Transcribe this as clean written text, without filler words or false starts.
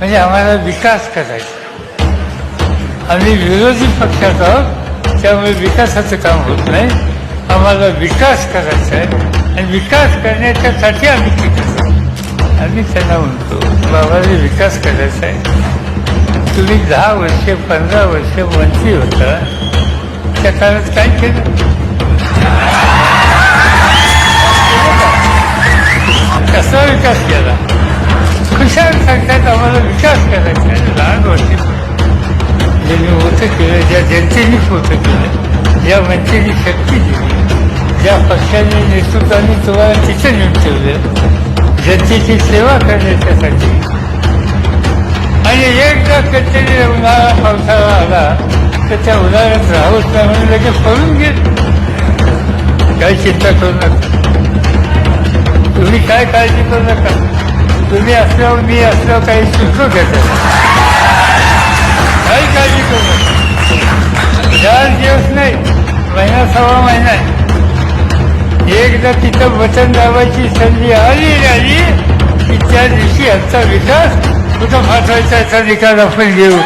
म्हणजे आम्हाला विकास करायचा. आम्ही विरोधी पक्षात आहोत, त्यामुळे विकासाचं काम होत नाही. आम्हाला विकास करायचा आहे आणि विकास करण्याच्यासाठी आम्ही केलं. आम्ही त्यांना म्हणतो बाबाने विकास करायचा आहे. तुम्ही 10 वर्ष 15 वर्ष मंत्री होता, त्या काळात काय केलं? कसा विकास केला? खुशाल सांगतात आम्हाला विकास करायचा आहे. लहान वर्षी ज्यांनी होतं केलं, ज्या जनतेनेच होतं केलं, ज्या मंत्र्यांनी शक्ती दिली, ज्या पक्षाने नेतृत्वाने तुम्हाला तिथं नेऊन ठेवलं जनतेची सेवा करण्याच्यासाठी. आणि एकदा कधीतरी उन्हाळा पावसाळा आला तर त्या उन्हाळ्यात राहूच नाही म्हणून लगेच पळून गेले. काही चिंता करू नका, तुम्ही काय काळजी करू नका. तुम्ही असल्यावर मी असल्यावर काही सुचू घेत काही काळजी करू नका. 4 दिवस नाही, महिना 1.25 महिना आहे. एकदा तिथं वचन लावायची संधी आली की त्या दिवशी आमचा विकास कुठं फाटवायचा याचा निकाल आपण घेऊ.